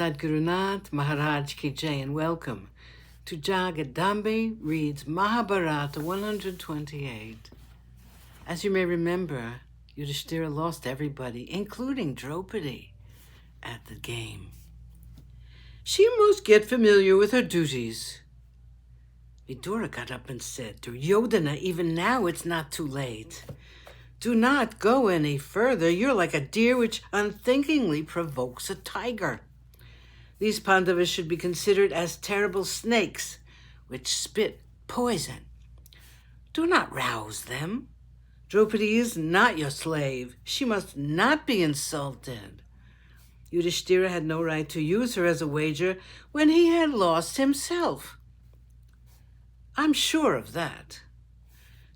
Sadgurunath Maharaj Ki Jai, and welcome to Jagadambe Reads Mahabharata 128. As you may remember, Yudhishthira lost everybody, including Draupadi, at the game. She must get familiar with her duties. Vidura got up and said, Duryodhana, even now it's not too late. Do not go any further. You're like a deer which unthinkingly provokes a tiger. These Pandavas should be considered as terrible snakes which spit poison. Do not rouse them. Draupadi is not your slave. She must not be insulted. Yudhishthira had no right to use her as a wager when he had lost himself. I'm sure of that.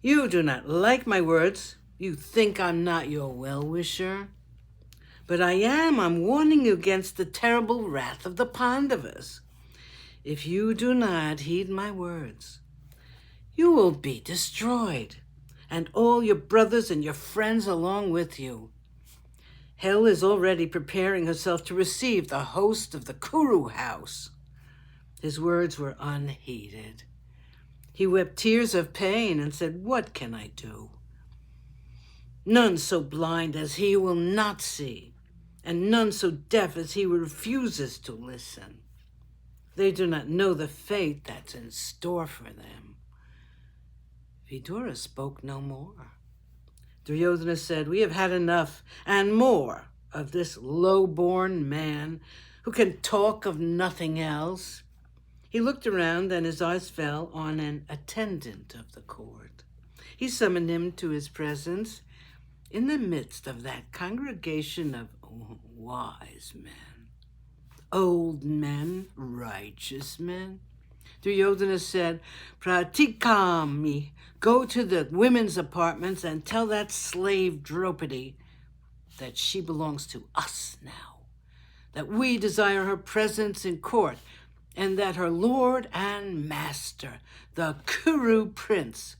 You do not like my words. You think I'm not your well-wisher. But I am. I'm warning you against the terrible wrath of the Pandavas. If you do not heed my words, you will be destroyed, and all your brothers and your friends along with you. Hell is already preparing herself to receive the host of the Kuru house. His words were unheeded. He wept tears of pain and said, What can I do? None so blind as he will not see, and none so deaf as he who refuses to listen. They do not know the fate that's in store for them. Vidura spoke no more. Duryodhana said, We have had enough and more of this low-born man who can talk of nothing else. He looked around and his eyes fell on an attendant of the court. He summoned him to his presence in the midst of that congregation of wise men, old men, righteous men. Duryodhana said, Pratikami, go to the women's apartments and tell that slave Draupadi that she belongs to us now, that we desire her presence in court, and that her lord and master, the Kuru prince,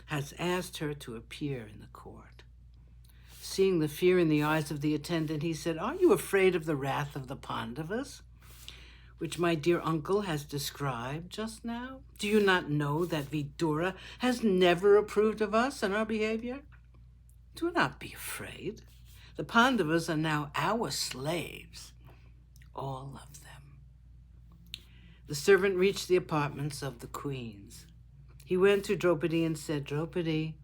has asked her to appear in the court. Seeing the fear in the eyes of the attendant, he said, Are you afraid of the wrath of the Pandavas, which my dear uncle has described just now? Do you not know that Vidura has never approved of us and our behavior? Do not be afraid. The Pandavas are now our slaves, all of them. The servant reached the apartments of the queens. He went to Draupadi and said, Draupadi,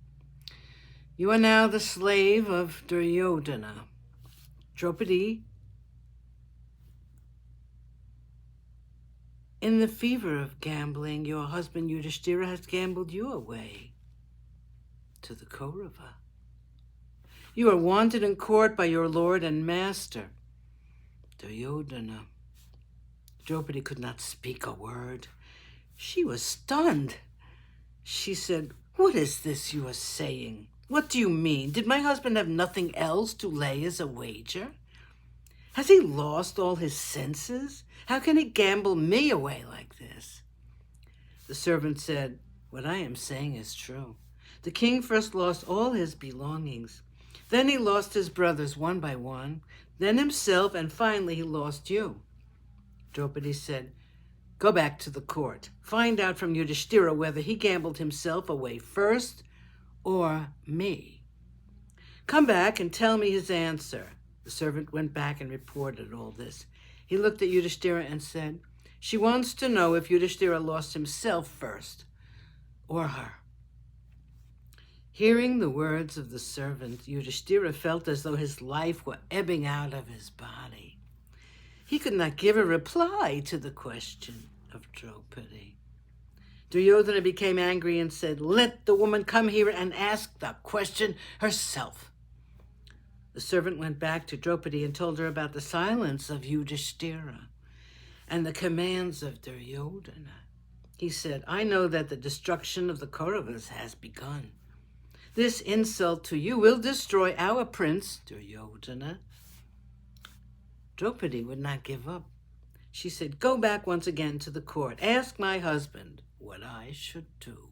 you are now the slave of Duryodhana. Draupadi, in the fever of gambling, your husband Yudhishthira has gambled you away to the Kaurava. You are wanted in court by your lord and master, Duryodhana. Draupadi could not speak a word. She was stunned. She said, What is this you are saying? What do you mean? Did my husband have nothing else to lay as a wager? Has he lost all his senses? How can he gamble me away like this? The servant said, What I am saying is true. The king first lost all his belongings. Then he lost his brothers one by one, then himself, and finally he lost you. Draupadi said, Go back to the court. Find out from Yudhishthira whether he gambled himself away first or me. Come back and tell me his answer. The servant went back and reported all this. He looked at Yudhishthira and said, She wants to know if Yudhishthira lost himself first or her. Hearing the words of the servant, Yudhishthira felt as though his life were ebbing out of his body. He could not give a reply to the question of Draupadi. Duryodhana became angry and said, Let the woman come here and ask the question herself. The servant went back to Draupadi and told her about the silence of Yudhishthira and the commands of Duryodhana. He said, I know that the destruction of the Kauravas has begun. This insult to you will destroy our prince, Duryodhana. Draupadi would not give up. She said, Go back once again to the court. Ask my husband what I should do.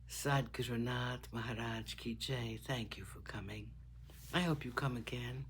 Sadgurunath Maharaj Ki Jai, thank you for coming. I hope you come again.